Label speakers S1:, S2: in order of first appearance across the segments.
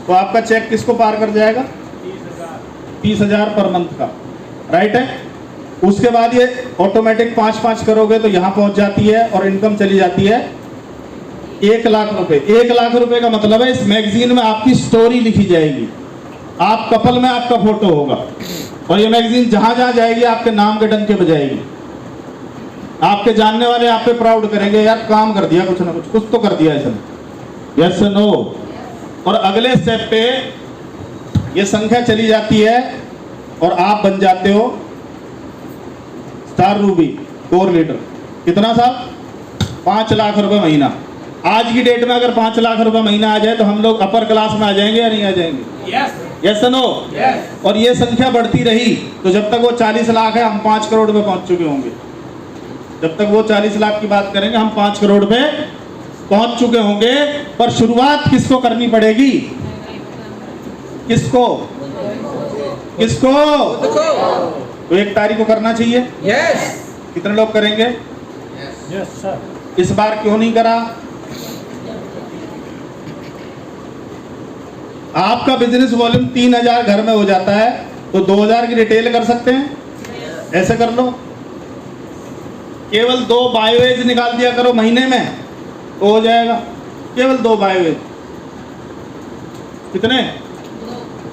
S1: तो आपका चेक किसको पार कर जाएगा? 30,000 पर मंथ का, राइट है। उसके बाद ये ऑटोमेटिक 5-5 करोगे तो यहाँ पहुंच जाती है और इनकम चली जाती है 1 लाख रुपए। 1 लाख रुपए का मतलब है इस मैगजीन में आपकी स्टोरी लिखी जाएगी, आप कपल में आपका फोटो होगा और ये मैगजीन जहां जहां जाएगी आपके नाम के डंके बजाएगी। आपके जानने वाले आप पे प्राउड करेंगे, यार काम कर दिया, कुछ ना कुछ तो कर दिया इसने। Yes no. और अगले स्टेप पे ये संख्या चली जाती है और आप बन जाते हो स्टार रूबी कोर लीडर। कितना साहब? 5 लाख रुपए महीना। आज की डेट में अगर 5 लाख रुपए महीना आ जाए तो हम लोग अपर क्लास में आ जाएंगे या नहीं आ जाएंगे? Yes no. और ये संख्या बढ़ती रही तो जब तक वो 40 लाख है हम 5 करोड़ पे पहुंच चुके होंगे। जब तक वो 40 लाख की बात करेंगे हम 5 करोड़ पे पहुंच चुके होंगे। पर शुरुआत किसको करनी पड़ेगी? किसको? किसको? तो 1 तारीख को करना चाहिए।
S2: यस।
S1: कितने लोग करेंगे?
S2: Yes sir.
S1: इस बार क्यों नहीं करा? आपका बिजनेस वॉल्यूम 3,000 घर में हो जाता है तो 2,000 की रिटेल कर सकते हैं। ऐसे कर लो, केवल 2 बायोएज निकाल दिया करो महीने में तो हो जाएगा। केवल 2 बायोएज। कितने?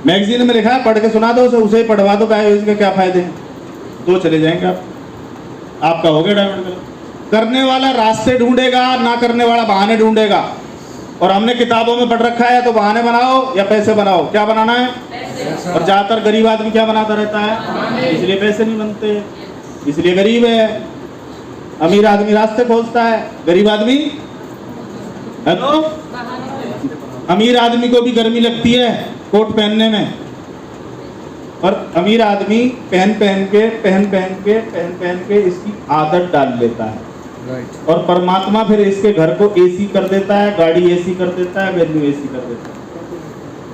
S1: मैगजीन में लिखा है, पढ़ के सुना दो उसे ही पढ़वा दो बायोएज के क्या फायदे हैं। 2 चले जाएंगे आपका हो गया डायमंड क्लब। करने वाला रास्ते ढूंढेगा, ना करने वाला बहाने ढूंढेगा। और हमने किताबों में पढ़ रखा है तो बहाने बनाओ या पैसे बनाओ। क्या बनाना है? और ज्यादातर गरीब आदमी क्या बनाता रहता है? इसलिए पैसे नहीं बनते, इसलिए गरीब है। अमीर आदमी रास्ते खोजता है, गरीब आदमी हेलो, अमीर आदमी को भी गर्मी लगती है कोट पहनने में, और अमीर आदमी पहन पहन के इसकी आदत डाल लेता है।
S2: राइट।
S1: और परमात्मा फिर इसके घर को एसी कर देता है, गाड़ी एसी कर देता है, वेन्यू एसी कर देता है।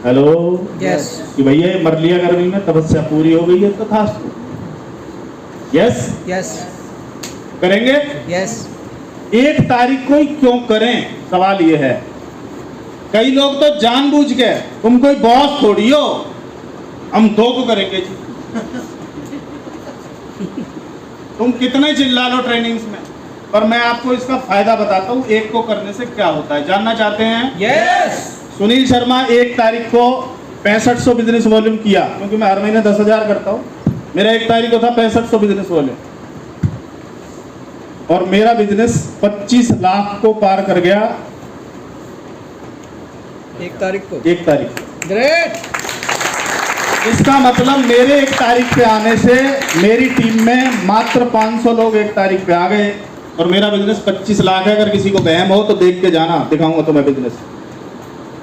S1: Hello,
S2: yes.
S1: कि भैया ये मर लिया गर्मी में, तपस्या पूरी हो गई है तो तथास्तु। यस।
S2: यस।
S1: करेंगे?
S2: यस।
S1: 1 तारीख को ही क्यों करें, सवाल ये है। कई लोग तो जानबूझ के, तुम कोई बॉस थोड़ी हो, हम 2 को करेंगे जी। तुम कितने चिल्ला लो ट्रेनिंग्स में, पर मैं आपको इसका फायदा बताता हूँ 1 को करने से क्या होता है। जानना चाहते हैं?
S2: यस।
S1: सुनील शर्मा 1 तारीख को 6500 बिजनेस वॉल्यूम किया, क्योंकि मैं हर महीने 10,000 करता हूँ। मेरा 1 तारीख को था 6500 बिजनेस वॉल्यूम और मेरा बिजनेस 25 लाख को पार कर गया
S2: 1 तारीख को।
S1: 1 तारीख।
S2: ग्रेट।
S1: इसका मतलब मेरे 1 तारीख पे आने से मेरी टीम में मात्र 500 लोग 1 तारीख पे आ गए और मेरा बिजनेस 25 लाख है। अगर किसी को वहम हो तो देख के जाना, दिखाऊंगा तुम्हें business.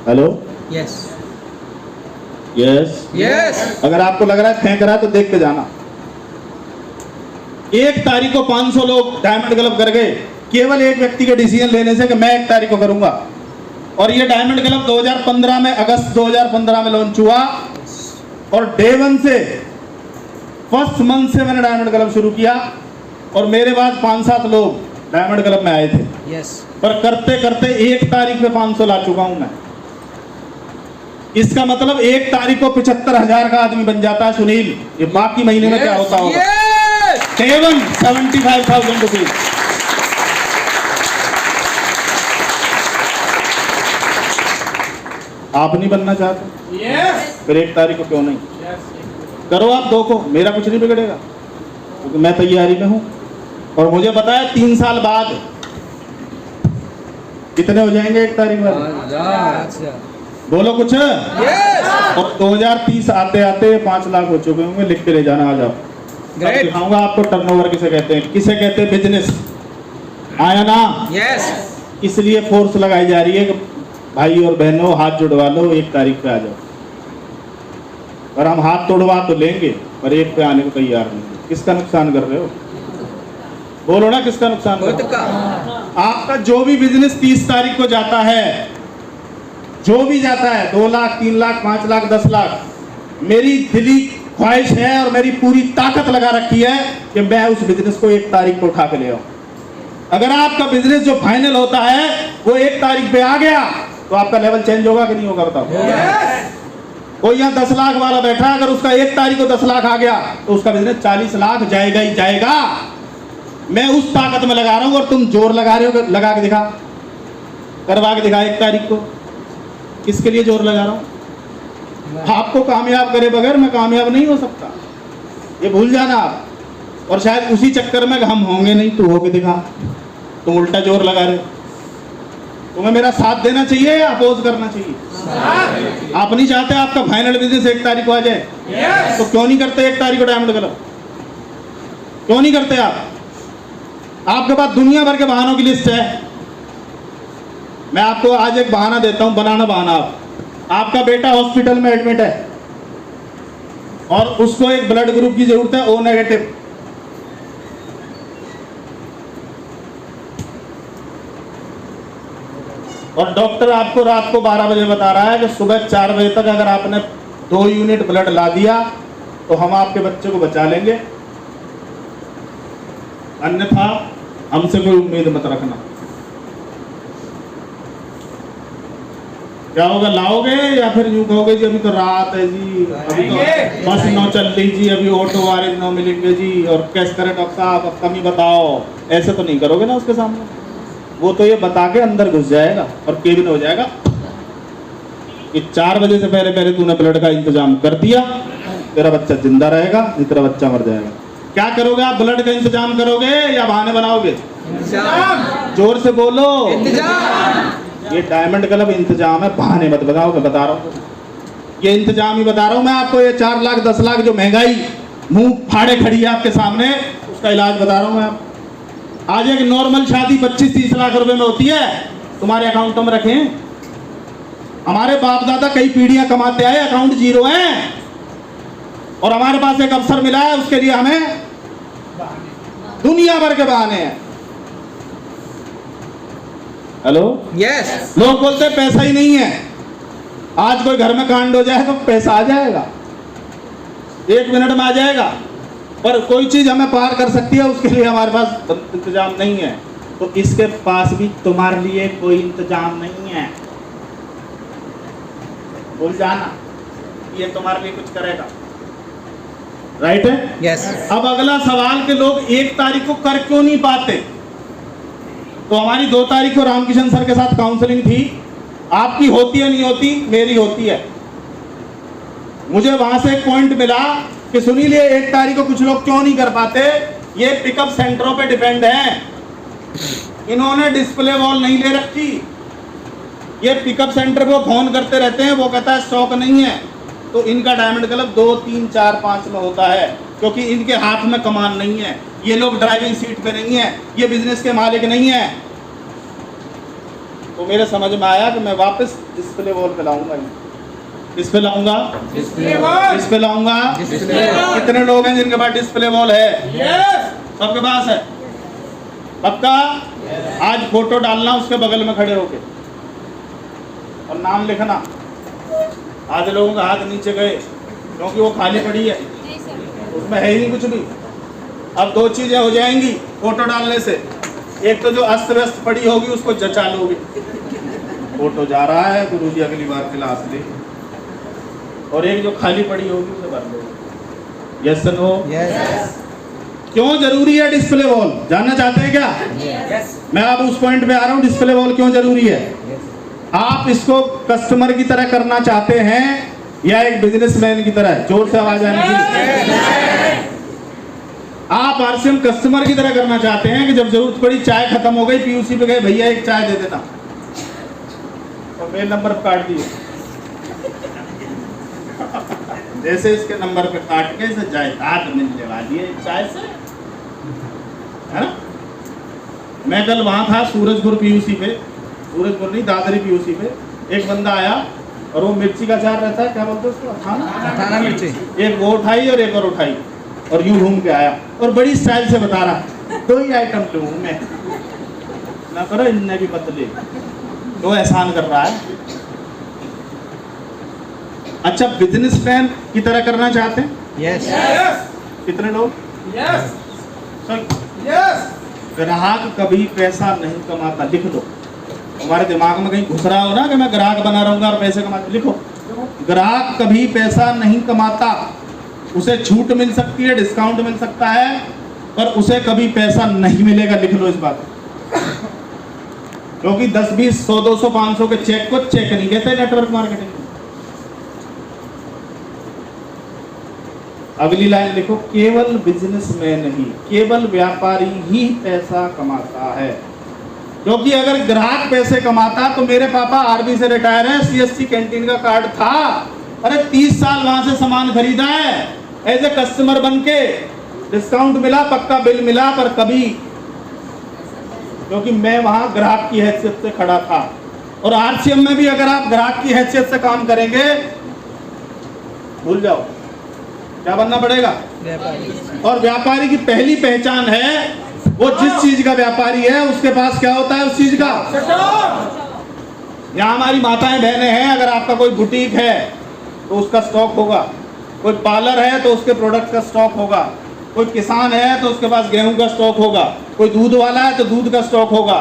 S1: Hello.
S2: Yes.
S1: Yes.
S2: Yes.
S1: अगर आपको लग रहा है फेंक रहा है तो देख के जाना। 1 तारीख को 500 लोग डायमंड क्लब कर गए, केवल एक व्यक्ति के डिसीजन लेने से कि मैं 1 तारीख को करूंगा। और ये डायमंड क्लब 2015 में, अगस्त 2015 में लॉन्च हुआ और डे 1 से, फर्स्ट मंथ से मैंने डायमंड क्लब शुरू किया और मेरे बाद 5-7 लोग डायमंड क्लब में आए थे।
S2: यस।
S1: पर करते करते 1 तारीख पे 500 ला चुका हूं मैं। इसका मतलब 1 तारीख को 75,000 का आदमी बन जाता है सुनील। ये बाकी महीने में क्या होता होगा? केवल 75,000 रुपीज। आप नहीं बनना चाहते? फिर 1 तारीख को क्यों नहीं? करो आप 2 को, मेरा कुछ नहीं बिगड़ेगा क्योंकि मैं तैयारी में हूं। और मुझे पता है 3 साल बाद कितने हो जाएंगे 1 तारीख बाद? बोलो कुछ। और 2030 आते आते 5 लाख हो चुके होंगे। लिख के ले जाना, आ जाओ। दिखाऊंगा आपको टर्नओवर किसे कहते हैं, किसे कहते हैं बिजनेस। आया ना?
S2: यस।
S1: इसलिए फोर्स लगाई जा रही है कि भाई और बहनों हाथ जुड़वा लो, 1 तारीख पे आ जाओ। और हम हाथ तोड़वा तो लेंगे पर 1 पे आने को तैयार नहीं। किसका नुकसान कर रहे हो? बोलो ना, किसका नुकसान कर रहे हो? आपका जो भी बिजनेस 30 तारीख को जाता है, जो भी जाता है, 2 लाख, 3 लाख, 5 लाख, 10 लाख, मेरी दिली ख्वाहिश है और मेरी पूरी ताकत लगा रखी है कि मैं उस बिजनेस को 1 तारीख को उठा के ले आऊं। अगर आपका बिजनेस जो फाइनल होता है वो 1 तारीख पे आ गया तो आपका लेवल चेंज होगा कि नहीं होगा बताओ? कोई यहाँ 10 लाख वाला बैठा है, अगर उसका 1 तारीख को 10 लाख आ गया तो उसका बिजनेस 40 लाख जाएगा ही जाएगा। मैं उस ताकत में लगा रहा हूँ और तुम जोर लगा रहे हो। लगा के दिखा, करवा के दिखा 1 तारीख को। किसके लिए जोर लगा रहा हूँ? आपको कामयाब करे बगैर मैं कामयाब नहीं हो सकता, ये भूल जाना आप। और शायद उसी चक्कर में हम होंगे नहीं, तू होके दिखा। तुम उल्टा जोर लगा रहे हो। तुम्हें मेरा साथ देना चाहिए या अपोज करना चाहिए? आप नहीं चाहते आपका फाइनल बिजनेस 1 तारीख को आ जाए? तो क्यों नहीं करते 1 तारीख को डायमंड क्लब? क्यों नहीं करते आप? आपके पास दुनिया भर के बहानों की लिस्ट है। मैं आपको आज एक बहाना देता हूं, बनाना बहाना। आपका बेटा हॉस्पिटल में एडमिट है और उसको एक ब्लड ग्रुप की जरूरत है, O नेगेटिव। और डॉक्टर आपको रात को 12 बजे बता रहा है कि सुबह 4 बजे तक अगर आपने 2 यूनिट ब्लड ला दिया तो हम आपके बच्चे को बचा लेंगे, अन्यथा हमसे कोई उम्मीद मत रखना। क्या होगा, लाओगे या फिर यूं कहोगे जी अभी तो रात है जी, अभी तो बस नौ चल रही जी, अभी ऑटो वाले नौ मिलेंगे जी, और कैसे करें डॉक्टर साहब, अब कमी बताओ। ऐसे तो नहीं करोगे ना उसके सामने। वो तो ये बता के अंदर घुस जाएगा और केबिन हो जाएगा कि 4 बजे से पहले पहले तूने ब्लड का इंतजाम कर दिया, तेरा बच्चा जिंदा रहेगा, नहीं तेरा बच्चा मर जाएगा। क्या करोगे आप? ब्लड का इंतजाम करोगे या बहाने बनाओगे? जोर से बोलो। ये डायमंड क्लब इंतजाम है, बहाने मत बताओ। मैं बता रहा हूँ, ये इंतजाम ही बता रहा हूँ मैं आपको। ये 4 लाख 10 लाख जो महंगाई मुंह फाड़े खड़ी है आपके सामने, उसका इलाज बता रहा हूँ मैं आपको। आज एक नॉर्मल शादी 25-30 लाख रुपए में होती है, तुम्हारे अकाउंटों में रखें। हमारे बाप दादा कई पीढ़ियां कमाते आए, अकाउंट 0 है, और हमारे पास एक अवसर मिला है, उसके लिए हमें दुनिया भर के बहाने हैं। Hello,
S2: yes.
S1: लोग बोलते हैं पैसा ही नहीं है। आज कोई घर में कांड हो जाए तो पैसा आ जाएगा, 1 मिनट में आ जाएगा, पर कोई चीज हमें पार कर सकती है उसके लिए हमारे पास इंतजाम नहीं है। तो इसके पास भी तुम्हारे लिए कोई इंतजाम नहीं है। भूल जाना, ये तुम्हारे लिए कुछ करेगा। राइट है?
S2: यस।
S1: अब अगला सवाल कि लोग 1 तारीख को कर क्यों नहीं पाते? तो हमारी 2 तारीख को रामकिशन सर के साथ काउंसलिंग थी। आपकी होती है नहीं होती, मेरी होती है। मुझे वहां से एक पॉइंट मिला कि सुनील, ये 1 तारीख को कुछ लोग क्यों नहीं कर पाते? ये पिकअप सेंटरों पे डिपेंड है। इन्होंने डिस्प्ले वॉल नहीं ले रखी। ये पिकअप सेंटर पे फोन करते रहते हैं, वो कहता है स्टॉक नहीं है। तो इनका डायमंड क्लब 2, 3, 4, 5 में होता है, क्योंकि इनके हाथ में कमान नहीं है। ये लोग ड्राइविंग सीट पे नहीं है, ये बिजनेस के मालिक नहीं है। तो मेरे समझ में आया कि मैं वापस डिस्प्ले वॉल पे लाऊंगा। किस पे लाऊंगा? किस पे लाऊंगा? कितने लोग हैं जिनके पास डिस्प्ले वॉल है? सबके पास है? पक्का? आज फोटो डालना उसके बगल में खड़े होके और नाम लिखना। आधे लोगों का हाथ नीचे गए क्योंकि वो खाली पड़ी है, उसमें है ही नहीं कुछ भी। अब 2 चीजें हो जाएंगी फोटो डालने से। एक तो जो अस्त व्यस्त पड़ी होगी उसको जचा लोगे, फोटो जा रहा है गुरुजी अगली बार क्लास ले, और एक जो खाली पड़ी होगी उसे भर लोगे। Yes no?
S2: यस।
S1: क्यों जरूरी है डिस्प्ले वॉल? जानना चाहते हैं क्या?
S2: यस।
S1: मैं अब उस पॉइंट पे आ रहा हूँ, डिस्प्ले वॉल क्यों जरूरी है। आप इसको कस्टमर की तरह करना चाहते हैं या एक बिजनेसमैन की तरह? जोर से आवाज आने की। आप आरसीएम कस्टमर की तरह करना चाहते हैं कि जब जरूरत पड़ी, चाय खत्म हो गई, पीयूसी पे गए, भैया एक चाय दे देना, और मेरे नंबर पे काट दिए। जैसे इसके नंबर पे काट के इसे जायदाद मिलने वाली है चाय से, है ना? मैं कल वहां था सूरजपुर पीयूसी पे, सूरजपुर नहीं दादरी पीयूसी पे। एक बंदा आया और वो मिर्ची का अचार रहता है, क्या बोलते हैं उसको,
S2: थाना मिर्ची।
S1: एक वो उठाई और एक और उठाई और यूं घूम के आया और बड़ी स्टाइल से बता रहा 2 ही आइटम लूँ मैं ना, करो इनने भी बदले, तो एहसान कर रहा है। अच्छा, बिजनेसमैन की तरह करना चाहते हैं?
S2: यस।
S1: कितने लोग?
S2: यस।
S1: ग्राहक कभी पैसा नहीं कमाता, लिख लो। हमारे दिमाग में कहीं घुस रहा हो ना कि मैं ग्राहक बना रहूंगा और पैसे कमा, लिखो ग्राहक कभी पैसा नहीं कमाता। उसे छूट मिल सकती है, डिस्काउंट मिल सकता है, पर उसे कभी पैसा नहीं मिलेगा। लिख लो इस बात, क्योंकि 10, 20, 100, 200, 500 के चेक को चेक नहीं कहते नेटवर्क मार्केटिंग। अगली लाइन लिखो, केवल बिजनेसमैन नहीं, केवल व्यापारी ही पैसा कमाता है। क्योंकि अगर ग्राहक पैसे कमाता तो मेरे पापा आरबी से रिटायर है, सीएससी कैंटीन का कार्ड था, अरे 30 साल वहां से सामान खरीदा है एज ए कस्टमर बन के, डिस्काउंट मिला, पक्का बिल मिला, पर कभी, क्योंकि मैं वहां ग्राहक की हैसियत से खड़ा था। और आरसीएम में भी अगर आप ग्राहक की हैसियत से काम करेंगे, भूल जाओ क्या बनना पड़ेगा, और व्यापारी की पहली पहचान है वो जिस चीज का व्यापारी है उसके पास क्या होता है उस चीज का। यहाँ हमारी माताएं बहनें हैं, अगर आपका कोई बुटीक है तो उसका स्टॉक होगा, कोई पार्लर है तो उसके प्रोडक्ट का स्टॉक होगा, कोई किसान है तो उसके पास गेहूं का स्टॉक होगा, कोई दूध वाला है तो दूध का स्टॉक होगा,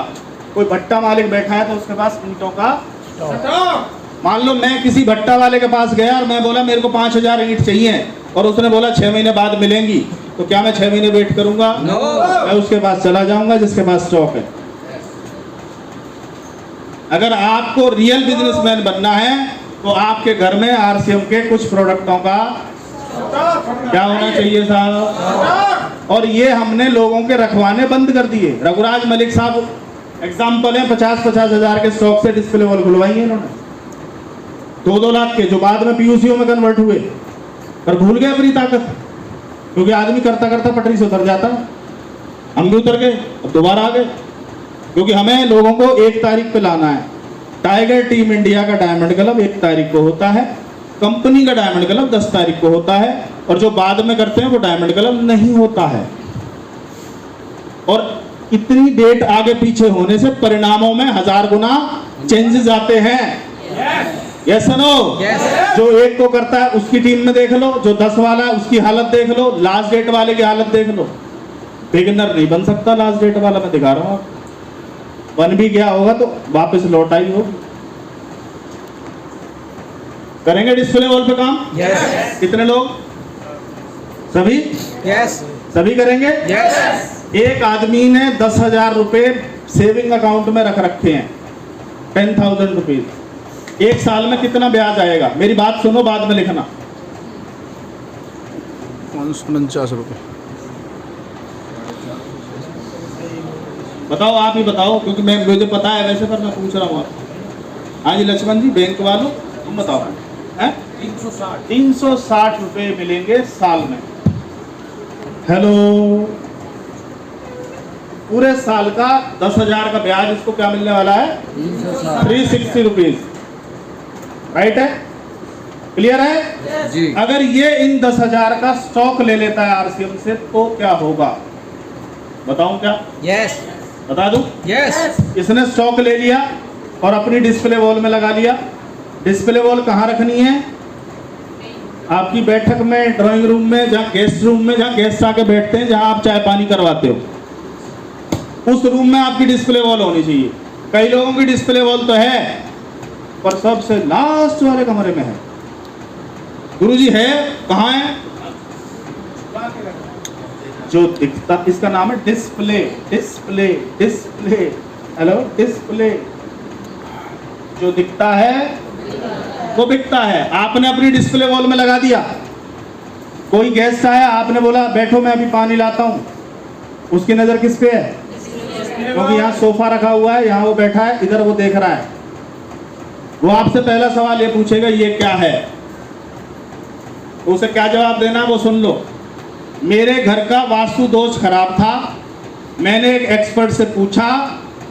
S1: कोई भट्टा मालिक बैठा है तो उसके पास ईंटों का स्टॉक। मान लो मैं किसी भट्टा वाले के पास गया और मैं बोला मेरे को 5000 ईंट चाहिए, और उसने बोला 6 महीने बाद मिलेंगी, तो क्या मैं 6 महीने वेट करूंगा? मैं उसके पास चला जाऊंगा जिसके पास स्टॉक है। अगर आपको रियल बिजनेसमैन बनना है तो आपके घर में आरसीएम के कुछ प्रोडक्टों का क्या होना चाहिए साहब। और ये हमने लोगों के रखवाने बंद कर दिए। रघुराज मलिक साहब एग्जाम्पल है, 50-50 हजार के स्टॉक से डिस्प्ले वॉल खुलवाई है इन्होंने, 2-2 लाख के, जो बाद में पीयूसीओ में कन्वर्ट हुए, पर भूल गए अपनी ताकत। क्योंकि आदमी करता करता पटरी से उतर जाता। हम भी उतर गए, अब दोबारा आ गए, क्योंकि हमें लोगों को 1 तारीख पे लाना है। टाइगर टीम इंडिया का डायमंड क्लब 1 तारीख को होता है, कंपनी का डायमंड क्लब 10 तारीख को होता है, और जो बाद में करते हैं वो डायमंड क्लब नहीं होता है। और इतनी डेट आगे पीछे होने से परिणामों में 1000 गुना चेंजेस आते हैं। Yes no? जो 1 को करता है उसकी टीम में देख लो, जो 10 वाला है उसकी हालत देख लो, लास्ट डेट वाले की हालत देख लो। बिगिनर नहीं बन सकता लास्ट डेट वाला, मैं दिखा रहा हूँ। बन भी गया होगा तो वापस लौट आई होगी। करेंगे डिस्प्ले वॉल पे काम? कितने लोग? सभी? सभी करेंगे? एक आदमी ने 10,000 रुपए सेविंग अकाउंट में रख रखे हैं, 10,000 रुपीज। 1 साल में कितना ब्याज आएगा? मेरी बात सुनो, बाद में लिखना।
S3: 549 रुपये।
S1: बताओ, आप ही बताओ, क्योंकि मैं मुझे पता है वैसे, पर मैं पूछ रहा हूँ आप। हाँ जी लक्ष्मण जी, बैंक वालों तुम बताओ। 360 रुपए मिलेंगे साल में। हेलो, पूरे साल का 10,000 का ब्याज, इसको क्या मिलने वाला है? 360 रुपीज। राइट है? क्लियर है
S2: जी।
S1: अगर ये इन 10,000 का स्टॉक ले लेता है आरसीएम से तो क्या होगा? बताऊं क्या?
S2: यस।
S1: बता दूं?
S2: यस।
S1: इसने स्टॉक ले लिया और अपनी डिस्प्ले वॉल में लगा लिया। डिस्प्ले वॉल कहाँ रखनी है? आपकी बैठक में, ड्राइंग रूम में, जहाँ गेस्ट रूम में, जहाँ गेस्ट आके बैठते हैं, जहाँ आप चाय पानी करवाते हो, उस रूम में आपकी डिस्प्ले वॉल होनी चाहिए। कई लोगों की डिस्प्ले वॉल तो है, पर सबसे लास्ट वाले कमरे में है। गुरुजी है कहाँ है? जो दिखता, इसका नाम है display. Display, display, hello, display. जो दिखता है वो बिकता है। आपने अपनी डिस्प्ले वॉल में लगा दिया, कोई गेस्ट आया, आपने बोला बैठो मैं अभी पानी लाता हूं, उसकी नजर किस पे है? क्योंकि यहाँ सोफा रखा हुआ है, यहाँ वो बैठा है, इधर वो देख रहा है। वो आपसे पहला सवाल ये पूछेगा ये क्या है? उसे क्या जवाब देना वो सुन लो। मेरे घर का वास्तु दोष खराब था, मैंने एक एक्सपर्ट से पूछा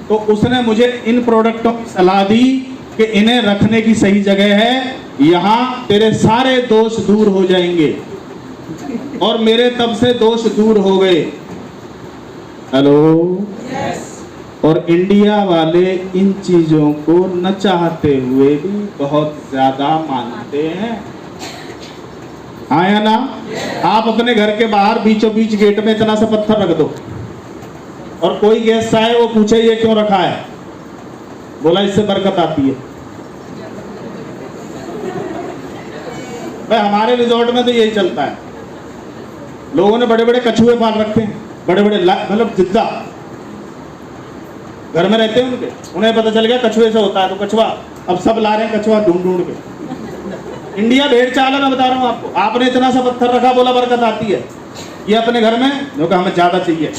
S1: तो उसने मुझे इन प्रोडक्टों की सलाह दी कि इन्हें रखने की सही जगह है, यहाँ तेरे सारे दोष दूर हो जाएंगे। और मेरे तब से दोष दूर हो गए। हेलो? और इंडिया वाले इन चीजों को न चाहते हुए भी बहुत ज्यादा मानते हैं। हाँ या ना? आप अपने घर के बाहर बीचों बीच गेट में इतना सा पत्थर रख दो और कोई गेस्ट आए वो पूछे ये क्यों रखा है, बोला इससे बरकत आती है। भाई हमारे रिजॉर्ट में तो यही चलता है, लोगों ने बड़े बड़े कछुए पाल रखे हैं, बड़े बड़े मतलब जिद्दा घर में रहते हैं उनके, उन्हें पता चल गया कछुए से होता है तो कछुआ, अब सब ला रहे हैं कछुआ ढूंढ ढूंढ के। इंडिया भेड़ चाल है, मैं बता रहा हूँ आपको। आपने इतना सा पत्थर रखा, बोला बरकत आती है, ये अपने घर में जो कि हमें ज्यादा चाहिए,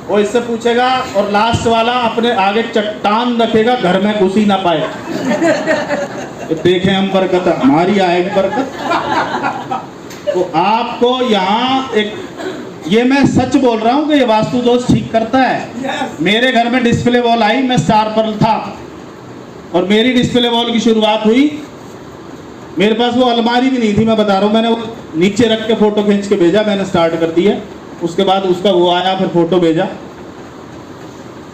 S1: वो इससे पूछेगा, और लास्ट वाला अपने आगे चट्टान रखेगा, घर में घुस ही ना पाए। तो देखें हम बरकत, हमारी आएगी बरकत। तो आपको यहाँ एक, ये मैं सच बोल रहा हूँ कि ये वास्तु दोष ठीक करता है। मेरे घर में डिस्प्ले वॉल आई, मैं स्टार पर्ल था, और मेरी डिस्प्ले वॉल की शुरुआत हुई, मेरे पास वो अलमारी भी नहीं थी, मैं बता रहा हूँ, मैंने वो नीचे रख के फोटो खींच के भेजा, मैंने स्टार्ट कर दिया। उसके बाद उसका वो आया, फिर फोटो भेजा,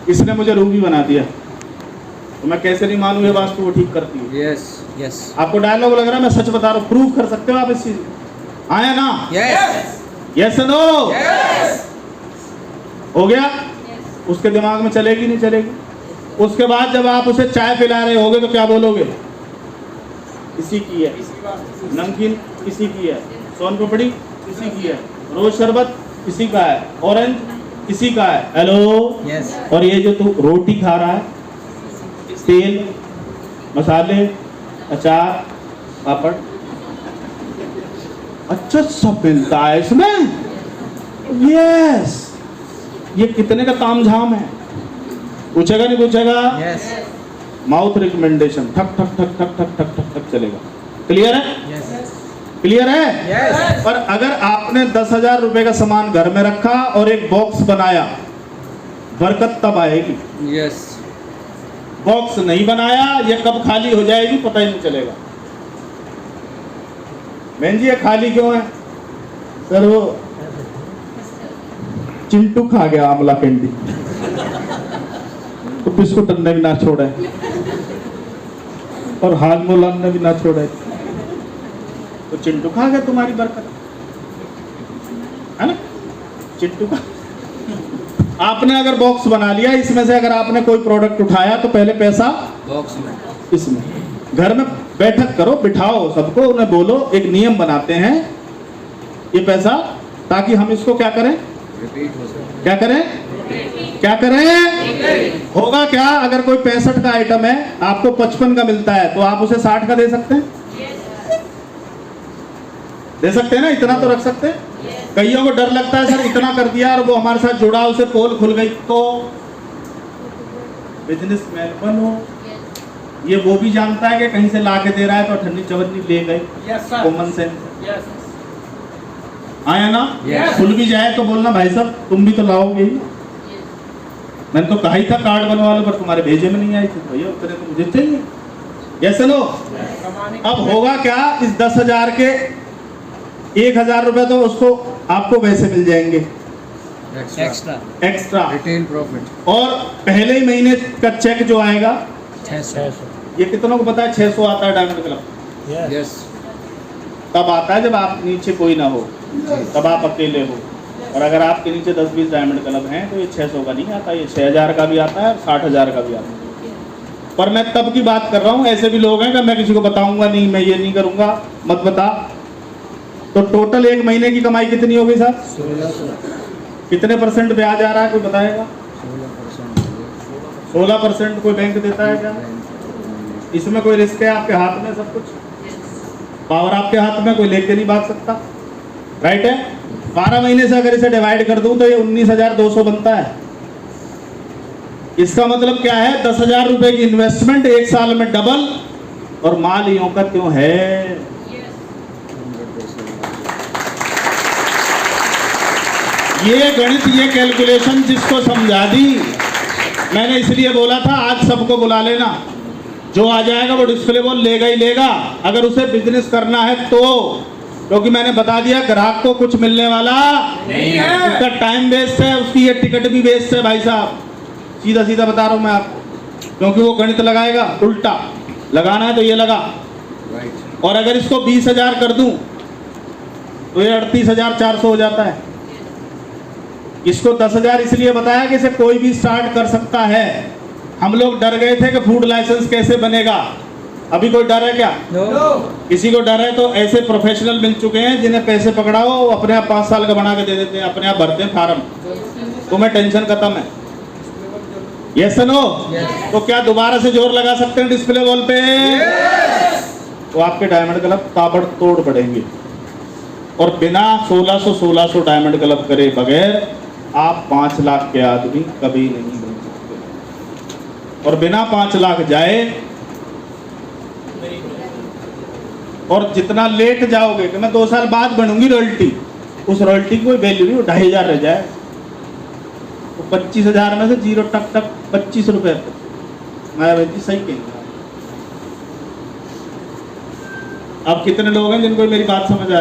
S1: इसने मुझे रूबी बना दिया। तो मैं कैसे नहीं मानूं ये वास्तु वो ठीक करती है।
S2: यस यस
S1: आपको डायलॉग लग रहा है, मैं सच बता रहा हूँ, प्रूव कर सकते हो आप इस चीज, आया ना?
S2: Yes
S1: yes no?
S2: यस
S1: हो गया? उसके दिमाग में चलेगी नहीं चलेगी? उसके बाद जब आप उसे चाय पिला रहे होगे तो क्या बोलोगे? इसी की है, नमकीन किसी की है, सोन पापड़ी किसी की है, रोज शरबत किसी का है, ऑरेंज किसी का है। हेलो,
S2: यस
S1: और ये जो तू रोटी खा रहा है, तेल, मसाले, अचार, पापड़, अच्छा सब मिलता है इसमें। यस, ये कितने का तामझाम है? पूछेगा नहीं पूछेगा?
S2: यस
S1: माउथ रिकमेंडेशन, ठक ठक ठक ठक ठक ठक ठक ठक चलेगा। क्लियर है?
S2: यस
S1: क्लियर है?
S2: यस
S1: पर अगर आपने 10,000 रुपए का सामान घर में रखा और एक बॉक्स बनाया, बरकत तब आएगी।
S2: यस
S1: बॉक्स नहीं बनाया, ये कब खाली हो जाएगी पता ही नहीं चलेगा। बहन जी ये खाली क्यों है? सर वो चिंटू खा गया आमला कैंडी, तो बिस्कुट ने भी ना छोड़ा है, और हाजमोलान ने भी ना छोड़ा है, तो चिंटू खा गया तुम्हारी बरकत, है ना? चिंटू का आपने अगर बॉक्स बना लिया, इसमें से अगर आपने कोई प्रोडक्ट उठाया तो पहले पैसा
S2: बॉक्स में,
S1: इसमें। घर में बैठक करो, बिठाओ सबको, उन्हें बोलो, एक नियम बनाते हैं ये पैसा, ताकि हम इसको क्या करें?
S2: रिपीट हो सकता
S1: क्या करें? क्या करें? होगा क्या? अगर कोई 65 का आइटम है, आपको 55 का मिलता है, तो आप उसे 60 का दे सकते हैं? दे सकते हैं ना? इतना तो रख सकते हैं। कईयों को डर लगता है, सर इतना कर दिया और वो हमारे साथ जुड़ा, उसे पोल खुल गई तो बिजनेसमैन बनो। ये वो भी जानता है कि कहीं से ला के दे रहा है तो ठंडी चवन्नी ले गए, कॉमन सेंस आया ना?
S2: Yes.
S1: खुल भी जाए तो बोलना भाई साहब तुम भी तो लाओगे ही। मैंने तो कहा ही था कार्ड बनवा लो, पर तुम्हारे भेजे में नहीं आई थी भैया, उतने तो मुझे चाहिए। जैसे लो, अब होगा क्या? इस 10,000 के 1,000 रुपए तो उसको आपको वैसे मिल जाएंगे
S2: है। एक्स्ट्रा
S1: एक्स्ट्रा,
S2: रिटेल प्रॉफिट
S1: और पहले ही महीने का चेक जो आएगा
S2: 600
S1: ये कितनों को पता है? 600 आता है डायमंड क्लब।
S2: यस
S1: तब आता है जब आप नीचे कोई ना हो, तब आप अकेले हो। और अगर आपके नीचे 10-20 डायमंड क्लब हैं तो ये 600 का नहीं आता, ये 6,000 का भी आता है और 60,000 का भी आता है। पर मैं तब की बात कर रहा हूँ, ऐसे भी लोग हैं कि मैं किसी को बताऊंगा नहीं, मैं ये नहीं करूंगा, मत बता। तो टोटल एक महीने की कमाई कितनी होगी साहब?
S2: 16%
S1: कितने परसेंट ब्याज आ रहा है, कोई बताएगा? 16% कोई बैंक देता है क्या? इसमें कोई रिस्क है? आपके हाथ में सब कुछ, पावर आपके हाथ में, कोई लेके नहीं भाग सकता, राइट है? 12 महीने से अगर इसे डिवाइड कर दूं तो ये 19,200 बनता है। इसका मतलब क्या है? 10,000 रुपए की इन्वेस्टमेंट 1 साल में डबल, और माल यूं का त्यों है। ये गणित, ये कैलकुलेशन जिसको समझा दी, मैंने इसलिए बोला था आज सबको बुला लेना, जो आ जाएगा वो डिस्प्ले वॉल लेगा ही लेगा, अगर उसे बिजनेस करना है तो। क्योंकि मैंने बता दिया ग्राहक को कुछ मिलने वाला नहीं है, उसका टाइम वेस्ट है, उसकी ये टिकट भी वेस्ट है भाई साहब, सीधा सीधा बता रहा हूँ मैं आपको। क्योंकि वो गणित लगाएगा उल्टा, लगाना है तो ये लगा, और अगर इसको 20,000 कर दूं तो ये 38,400 हो जाता है। इसको 10,000 इसलिए बताया कि इसे कोई भी स्टार्ट कर सकता है। हम लोग डर गए थे कि फूड लाइसेंस कैसे बनेगा, अभी कोई डर है क्या? किसी को डर है तो ऐसे प्रोफेशनल मिल चुके हैं जिन्हें पैसे पकड़ाओ वो अपने आप 5 साल का बना के दे देते हैं, अपने आप भरते हैं फार्म, तुम्हें टेंशन खत्म है। Yes no? तो क्या दोबारा से जोर लगा सकते हैं डिस्प्ले वॉल पे? तो आपके डायमंड क्लब ताबड़तोड़ बढ़ेंगे और बिना 1600 डायमंड क्लब करे बगैर आप 5 लाख के आदमी कभी नहीं बन सकते। और बिना 5 लाख जाए और जितना लेट जाओगे कि मैं 2 साल बाद बनूंगी रॉयल्टी, उस रॉयल्टी की कोई वैल्यू नहीं, वो 2,500 रह जाए। तो 25,000 में से 0 टक टक 25 रुपए मायावती सही कहेंगे। अब कितने लोग हैं जिनको मेरी बात समझ आ